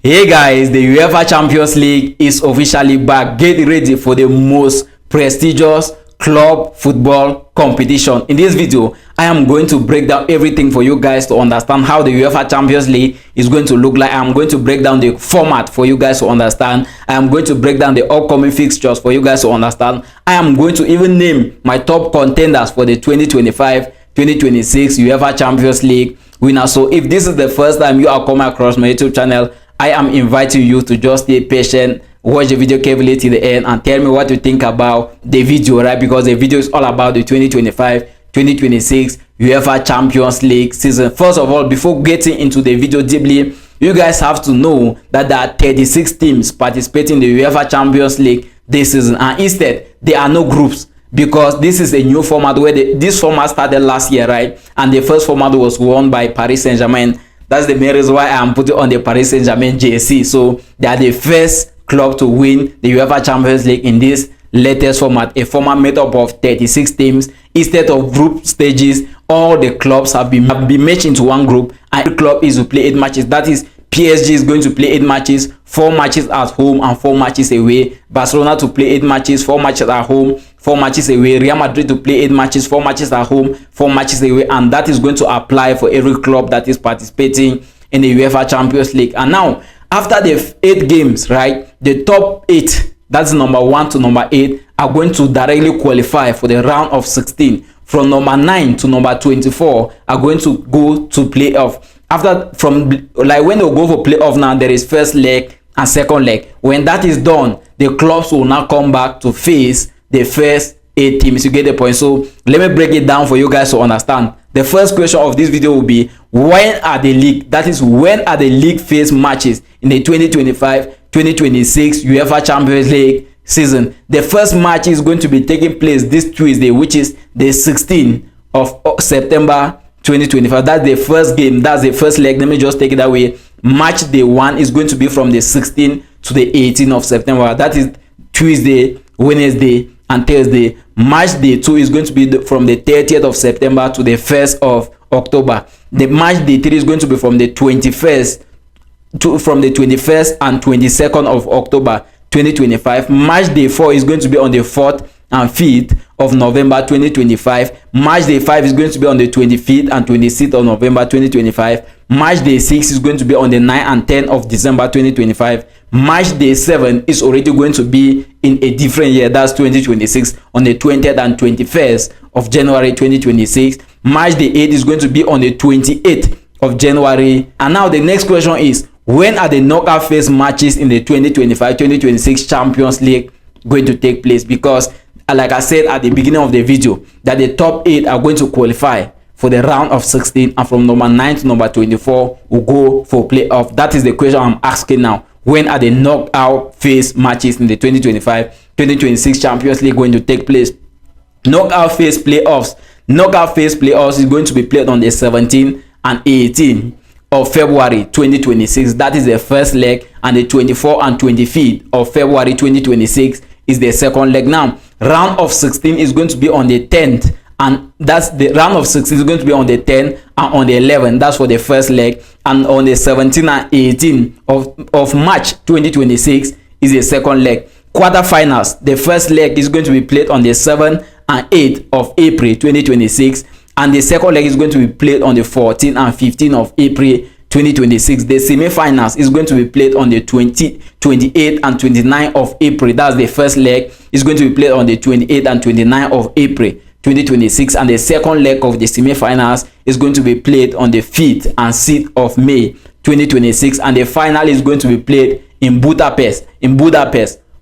Hey guys, the UEFA Champions League is officially back. Get ready for the most prestigious club football competition. In this video, I am going to break down everything for you guys to understand how the UEFA Champions League is going to look like. I am going to break down the format for you guys to understand. I am going to break down the upcoming fixtures for you guys to understand. I am going to even name my top contenders for the 2025-2026 UEFA Champions League winner. So if this is the first time you are coming across my YouTube channel, I am inviting you to just stay patient, watch the video carefully till the end, and tell me what you think about the video, right? Because the video is all about the 2025-2026 UEFA Champions League season. First of all, before getting into the video deeply, you guys have to know that there are 36 teams participating in the UEFA Champions League this season, and instead there are no groups, because this is a new format where this format started last year, right? And the first format was won by Paris Saint-Germain. That's the main reason why I am putting on the Paris Saint-Germain jersey. So they are the first club to win the UEFA Champions League in this latest format, a format made up of 36 teams. Instead of group stages, all the clubs have been matched into one group, and every club is to play 8 matches. That is, PSG is going to play 8 matches, 4 matches at home and 4 matches away. Barcelona to play 8 matches, 4 matches at home, 4 matches away. Real Madrid to play 8 matches, 4 matches at home, 4 matches away. And that is going to apply for every club that is participating in the UEFA Champions League. And now, after the 8 games, right, the top 8, that's number 1 to number 8, are going to directly qualify for the round of 16. From number 9 to number 24 are going to go to playoff. After, from like when they go for playoff, now there is first leg and second leg. When that is done, the clubs will now come back to face the first 8 teams. You get the point? So let me break it down for you guys to understand. The first question of this video will be, when are the league, that is, when are the league phase matches in the 2025-2026 UEFA Champions League season? The first match is going to be taking place this Tuesday, which is the 16th of September 2025. That's the first game. That's the first leg. Let me just take it that way. Match day 1 is going to be from the 16th to the 18th of September. That is Tuesday, Wednesday, and Thursday. Match day 2 is going to be from the 30th of September to the 1st of October. The match day 3 is going to be from the 21st and 22nd of October 2025. Match day 4 is going to be on the 4th and 5th of November 2025. Match day 5 is going to be on the 25th and 26th of November 2025. Match day 6 is going to be on the 9th and 10th of December 2025. Match day 7 is already going to be in a different year, that's 2026, on the 20th and 21st of January 2026. Match day 8 is going to be on the 28th of January. And now the next question is, when are the knockout phase matches in the 2025-2026 Champions League going to take place? Because like I said at the beginning of the video, that the top 8 are going to qualify for the round of 16, and from number 9 to number 24 will go for playoff. That is the question I'm asking now. When are the knockout phase matches in the 2025-2026 Champions League going to take place? Knockout phase playoffs is going to be played on the 17th and 18th of February 2026. That is the first leg, and the 24th and 25th of February 2026 is the second leg. Now, round of 16 is going to be on the 10th, and that's the round of 16 is going to be on the 10th and on the 11th. That's for the first leg. And on the 17th and 18th of March 2026 is the second leg. Quarterfinals, the first leg is going to be played on the 7th and 8th of April 2026, and the second leg is going to be played on the 14th and 15th of April 2026. The semi-finals is going to be played on the 28th and 29th of April. That's the first leg. Is going to be played on the 28th and 29th of April 2026, and the second leg of the semi-finals is going to be played on the 5th and 6th of May 2026, and the final is going to be played in Budapest,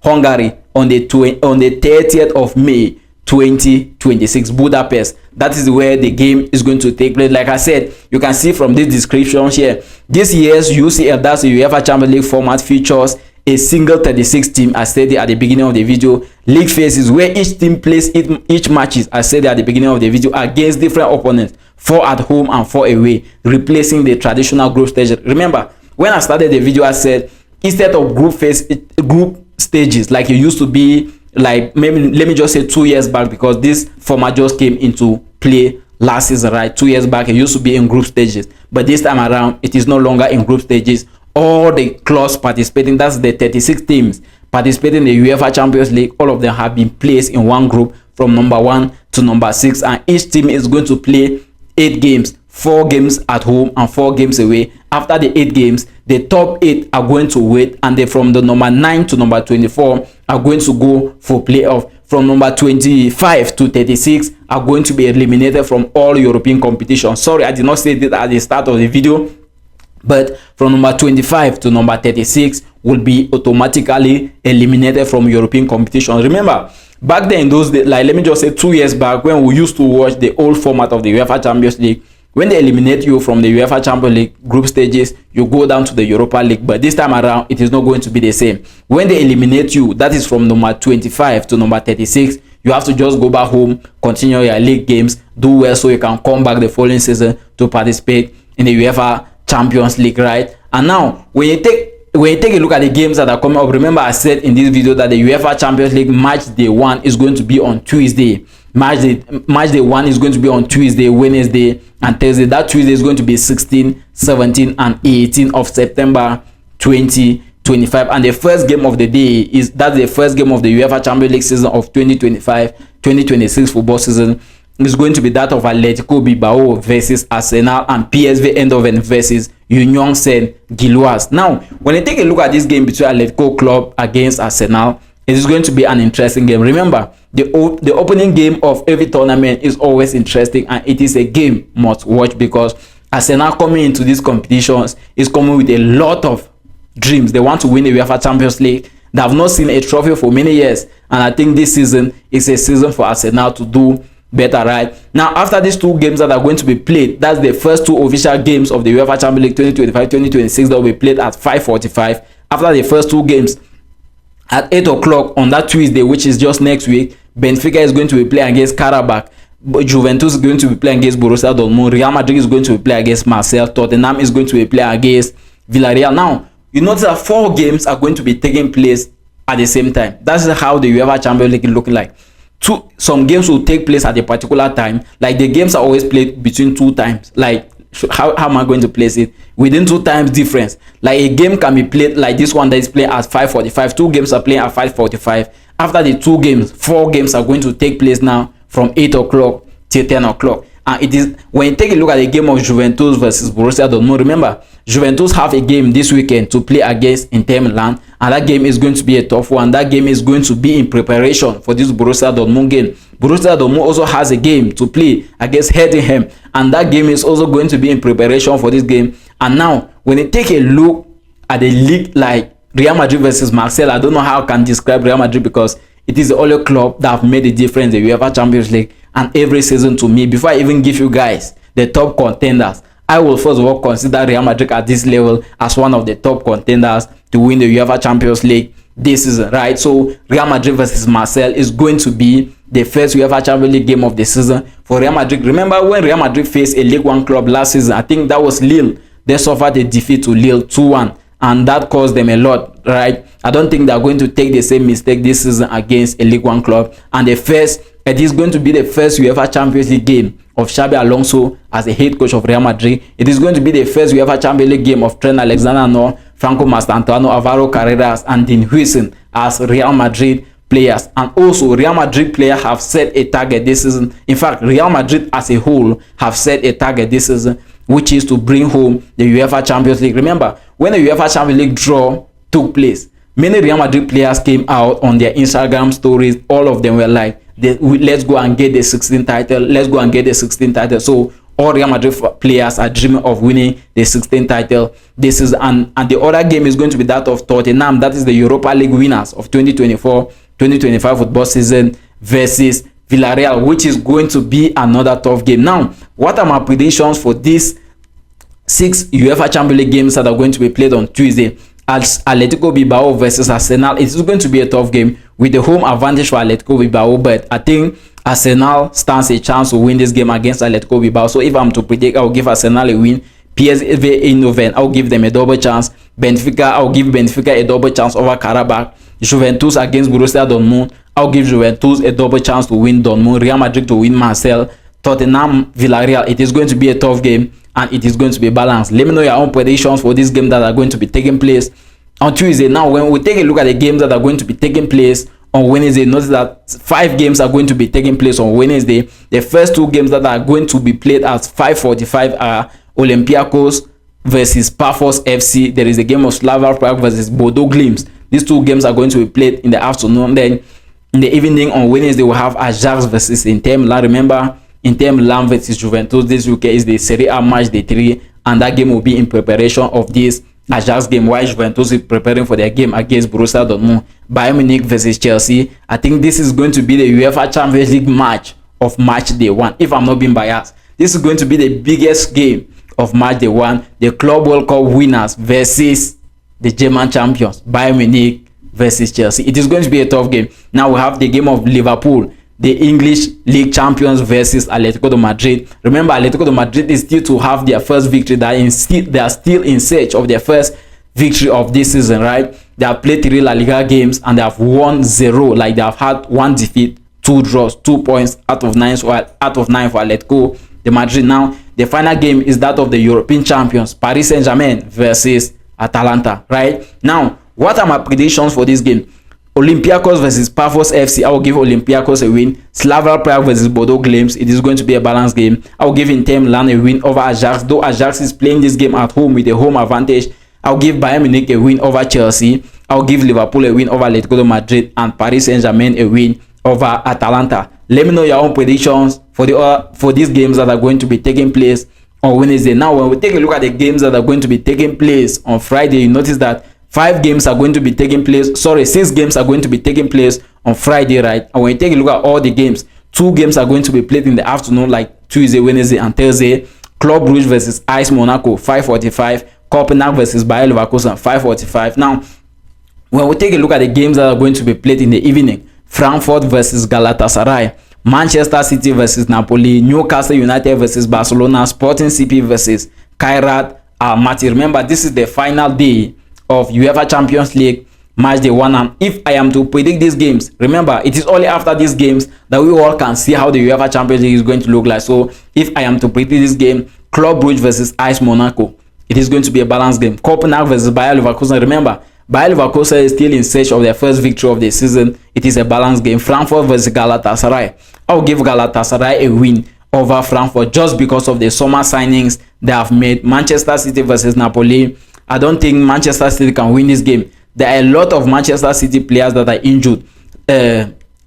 Hungary, on the 30th of May 2026. Budapest, that is where the game is going to take place. Like I said, you can see from this description here, this year's UCL, that's the UEFA Champions League format, features a single 36 team, as stated at the beginning of the video. League phases, where each team plays each matches, as stated at the beginning of the video, against different opponents, 4 at home and 4 away, replacing the traditional group stage. Remember, when I started the video, I said instead of group stages like it used to be, like maybe let me just say 2 years back, because this format just came into play last season, right? 2 years back it used to be in group stages, but this time around it is no longer in group stages. all the clubs participating, that's the 36 teams participating in the UEFA Champions League, all of them have been placed in one group from number 1 to number 6, and each team is going to play 8 games, 4 games at home and 4 games away. After the 8 games, the top 8 are going to wait, and then from the number 9 to number 24 are going to go for playoff. From number 25 to 36 are going to be eliminated from all European competitions. Sorry, I did not say that at the start of the video, but from number 25 to number 36 will be automatically eliminated from European competition. Remember, back then in those days, like let me just say 2 years back, when we used to watch the old format of the UEFA Champions League, when they eliminate you from the UEFA Champions League group stages, you go down to the Europa League. But this time around, it is not going to be the same. When they eliminate you, that is from number 25 to number 36, you have to just go back home, continue your league games, do well so you can come back the following season to participate in the UEFA Champions League, right? And now, when you take a look at the games that are coming up, remember I said in this video that the UEFA Champions League match day 1 is going to be on Tuesday. Match day 1 is going to be on Tuesday, Wednesday, and Thursday. That Tuesday is going to be 16, 17, and 18 of September 2025. And the first game of the day that's the first game of the UEFA Champions League season of 2025-2026 football season. Is going to be that of Atletico Bilbao versus Arsenal, and PSV Eindhoven versus Union Saint-Gilloise. Now, when you take a look at this game between Atletico Club against Arsenal, it is going to be an interesting game. Remember, the opening game of every tournament is always interesting, and it is a game must watch because Arsenal coming into these competitions is coming with a lot of dreams. They want to win the UEFA Champions League. They have not seen a trophy for many years, and I think this season is a season for Arsenal to do better, right? Now, after these 2 games that are going to be played, that's the first 2 official games of the UEFA Champions League 2025-2026 that will be played at 5:45. After the first 2 games, at 8 o'clock on that Tuesday, which is just next week, Benfica is going to be playing against Karabakh. Juventus is going to be playing against Borussia Dortmund. Real Madrid is going to be playing against Marseille. Tottenham is going to be playing against Villarreal. Now, you notice that 4 games are going to be taking place at the same time. That's how the UEFA Champions League is looking like. Some games will take place at a particular time. Like the games are always played between 2 times. Like how am I going to place it? Within 2 times difference. Like a game can be played like this one that is playing at 5:45. 2 games are playing at 5:45. After the 2 games, 4 games are going to take place now from 8 o'clock till 10 o'clock. And it is when you take a look at the game of Juventus versus Borussia Dortmund. Remember, Juventus have a game this weekend to play against Inter Milan, and that game is going to be a tough one. That game is going to be in preparation for this Borussia Dortmund game. Borussia Dortmund also has a game to play against Heidenheim, and that game is also going to be in preparation for this game. And now, when you take a look at the league like Real Madrid versus Marseille, I don't know how I can describe Real Madrid because it is the only club that have made a difference in the UEFA Champions League. And every season, to me, before I even give you guys the top contenders, I will first of all consider Real Madrid at this level as one of the top contenders to win the UEFA Champions League this season, right? So Real Madrid versus Marseille is going to be the first UEFA Champions League game of the season for Real Madrid. Remember when Real Madrid faced a League One club last season? I think that was Lille. They suffered a defeat to Lille 2-1, and that cost them a lot, right? I don't think they're going to take the same mistake this season against a League One club. And it is going to be the first UEFA Champions League game of Xabi Alonso as the head coach of Real Madrid. It is going to be the first UEFA Champions League game of Trent Alexander-Arnold, Franco Mastantuono, Alvaro Carreras, and Dean Huijsen as Real Madrid players. And also, Real Madrid players have set a target this season. In fact, Real Madrid as a whole have set a target this season, which is to bring home the UEFA Champions League. Remember, when the UEFA Champions League draw took place, many Real Madrid players came out on their Instagram stories. All of them were like, let's go and get the 16th title. Let's go and get the 16th title. So all Real Madrid players are dreaming of winning the 16th title. This is and the other game is going to be that of Tottenham. That is the Europa League winners of 2024-2025 football season versus Villarreal, which is going to be another tough game. Now, what are my predictions for these 6 UEFA Champions League games that are going to be played on Tuesday? As Atletico Bilbao versus Arsenal, it is going to be a tough game with the home advantage for Atletico Bilbao, but I think Arsenal stands a chance to win this game against Atletico Bilbao. So if I'm to predict, I'll give Arsenal a win. PSV Eindhoven, I'll give them a double chance. Benfica, I'll give Benfica a double chance over Karabakh. Juventus against Borussia Dortmund, I'll give Juventus a double chance to win Dortmund. Real Madrid to win Marseille. Tottenham Villarreal, it is going to be a tough game. and it is going to be balanced. Let me know your own predictions for this game that are going to be taking place on Tuesday. Now, when we take a look at the games that are going to be taking place on Wednesday, notice that 5 games are going to be taking place on Wednesday. The first 2 games that are going to be played at 5:45 are Olympiacos versus Paphos FC. There is a game of Slava Prague versus Bodo Glimt. These 2 games are going to be played in the afternoon. Then in the evening on Wednesday, we have Ajax versus Inter Milan. Remember, Inter Milan versus Juventus this weekend is the Serie A match day 3, and that game will be in preparation of this Ajax game, while Juventus is preparing for their game against Borussia Dortmund. Bayern Munich versus Chelsea. I think this is going to be the UEFA Champions League match of match day 1, if I'm not being biased. This is going to be the biggest game of match day 1. The Club World Cup winners versus the German champions, Bayern Munich versus Chelsea. It is going to be a tough game. Now we have the game of Liverpool, the English League champions versus Atletico de Madrid. Remember, Atletico de Madrid is still to have their first victory. They are still in search of their first victory of this season, right? They have played 3 La Liga games and they have won 0. Like, they have had 1 defeat, 2 draws, 2 points out of 9 for Atletico de Madrid. Now, the final game is that of the European champions, Paris Saint-Germain versus Atalanta, right? Now, what are my predictions for this game? Olympiacos versus Paphos FC. I will give Olympiacos a win. Slava Prague versus Bodo Glimt. It is going to be a balanced game. I will give Inter Milan a win over Ajax. Though Ajax is playing this game at home with a home advantage, I will give Bayern Munich a win over Chelsea. I will give Liverpool a win over Atletico de Madrid, and Paris Saint-Germain a win over Atalanta. Let me know your own predictions for these games that are going to be taking place on Wednesday. Now, when we take a look at the games that are going to be taking place on Friday, you notice that 5 games are going to be taking place. 6 games are going to be taking place on Friday, right? And when you take a look at all the games, 2 games are going to be played in the afternoon, like Tuesday, Wednesday, and Thursday. Club Brugge versus AS Monaco, 5:45. Copenhagen versus Bayer Leverkusen, 5:45. Now, when we take a look at the games that are going to be played in the evening, Frankfurt versus Galatasaray, Manchester City versus Napoli, Newcastle United versus Barcelona, Sporting CP versus Kairat Almaty. Remember, this is the final day of UEFA Champions League match day 1, and if I am to predict these games, remember, it is only after these games that we all can see how the UEFA Champions League is going to look like. So if I am to predict this game, Club Brugge versus AS Monaco, it is going to be a balanced game. Copenhagen versus Bayer Leverkusen. Remember, Bayer Leverkusen is still in search of their first victory of the season. It is a balanced game. Frankfurt versus Galatasaray. I will give Galatasaray a win over Frankfurt just because of the summer signings they have made. Manchester City versus Napoli. I don't think Manchester City can win this game. There are a lot of Manchester City players that are injured.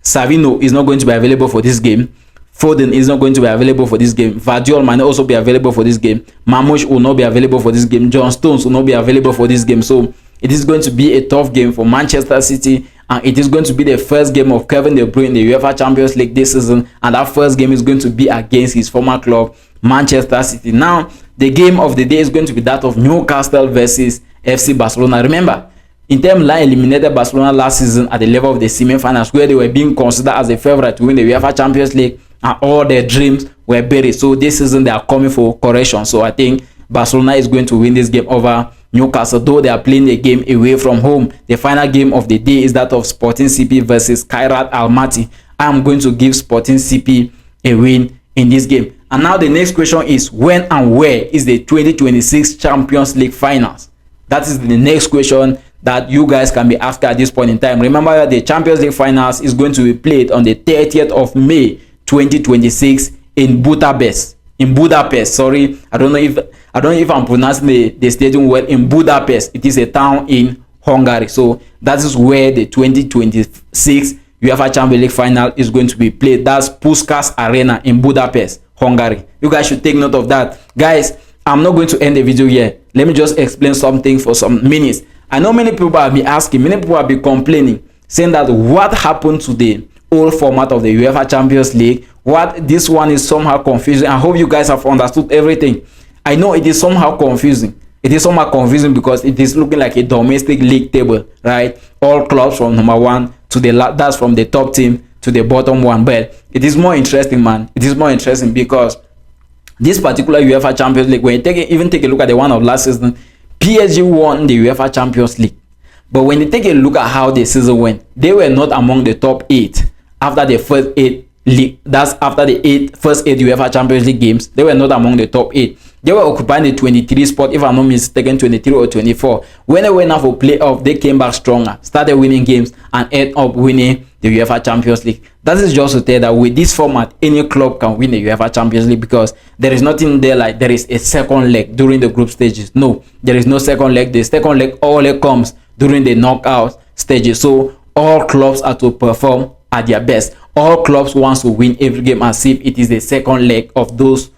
Savino is not going to be available for this game. Foden is not going to be available for this game. Vardiol might not also be available for this game. Mamouche will not be available for this game. John Stones will not be available for this game. So it is going to be a tough game for Manchester City, and it is going to be the first game of Kevin De Bruyne in the UEFA Champions League this season, and that first game is going to be against his former club, Manchester City. Now, the game of the day is going to be that of Newcastle versus FC Barcelona. Remember, Inter Milan eliminated Barcelona last season at the level of the semi-finals, where they were being considered as a favorite to win the UEFA Champions League, and all their dreams were buried. So this season they are coming for correction. So I think Barcelona is going to win this game over Newcastle, though they are playing the game away from home. The final game of the day is that of Sporting CP versus Kairat Almaty. I am going to give Sporting CP a win in this game. And now the next question is, when and where is the 2026 Champions League finals? That is the next question that you guys can be asked at this point in time. Remember that the Champions League finals is going to be played on the 30th of May 2026 in Budapest. Sorry, I don't know if I'm pronouncing the stadium well. In Budapest. It is a town in Hungary. So that is where the 2026 UEFA Champions League final is going to be played. That's Puskás Arena in Budapest, Hungary. You guys should take note of that. Guys, I'm not going to end the video here. Let me just explain something for some minutes. I know many people have been asking, many people have been complaining, saying that what happened to the old format of the UEFA Champions League? What this one is somehow confusing. I hope you guys have understood everything. I know it is somehow confusing. It is somehow confusing because it is looking like a domestic league table, right? All clubs from number 1 to that's from the top team to the bottom one. But it is more interesting, man. It is more interesting because this particular UEFA Champions League, when you even take a look at the one of last season, PSG won the UEFA Champions League. But when you take a look at how the season went, they were not among the top 8 after the first 8 league. That's after the first 8 UEFA Champions League games. They were not among the top 8. They were occupying the 23 spot, if I'm not mistaken, 23 or 24. When they went out for playoff, they came back stronger, started winning games, and ended up winning the UEFA Champions League. That is just to tell that with this format, any club can win the UEFA Champions League, because there is nothing there like there is a second leg during the group stages. No, there is no second leg. The second leg only comes during the knockout stages. So all clubs are to perform at their best. All clubs want to win every game as if it is the second leg of those,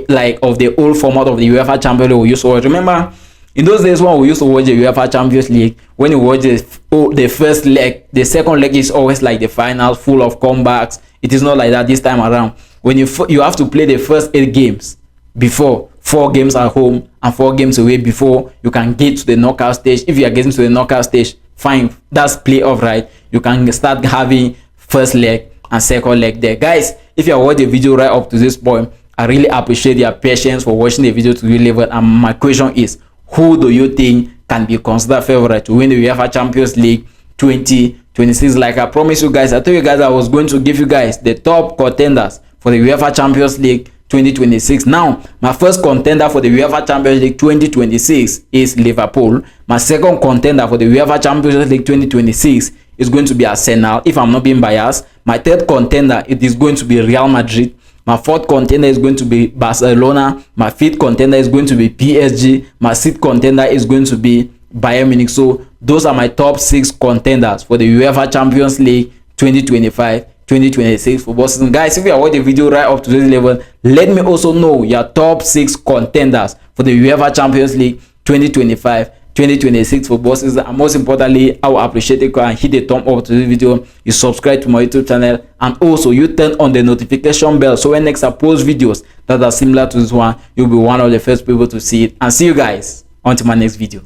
like of the old format of the UEFA Champions League we used to watch. Remember, in those days when we used to watch the UEFA Champions League, when you watch the first leg, the second leg is always like the final, full of comebacks. It is not like that this time around. When you have to play the first 8 games before, 4 games at home and 4 games away before you can get to the knockout stage. If you are getting to the knockout stage, fine, that's playoff, right? You can start having first leg and second leg there. Guys, if you are watching the video right up to this point, I really appreciate your patience for watching the video to this level. And my question is, who do you think can be considered favorite to win the UEFA Champions League 2026? Like I promised you guys, I told you guys I was going to give you guys the top contenders for the UEFA Champions League 2026. Now, my first contender for the UEFA Champions League 2026 is Liverpool. My second contender for the UEFA Champions League 2026 is going to be Arsenal, if I'm not being biased. My third contender, it is going to be Real Madrid. My fourth contender is going to be Barcelona. My fifth contender is going to be PSG. My sixth contender is going to be Bayern Munich. So those are my top 6 contenders for the UEFA Champions League 2025-2026 football season. Guys, if you are watching the video right up to this level, let me also know your top 6 contenders for the UEFA Champions League 2025-2026 football season. And most importantly, I will appreciate it and hit the thumb up to this video. You subscribe to my YouTube channel, and also you turn on the notification bell, so when next I post videos that are similar to this one, you'll be one of the first people to see it. And see you guys until my next video.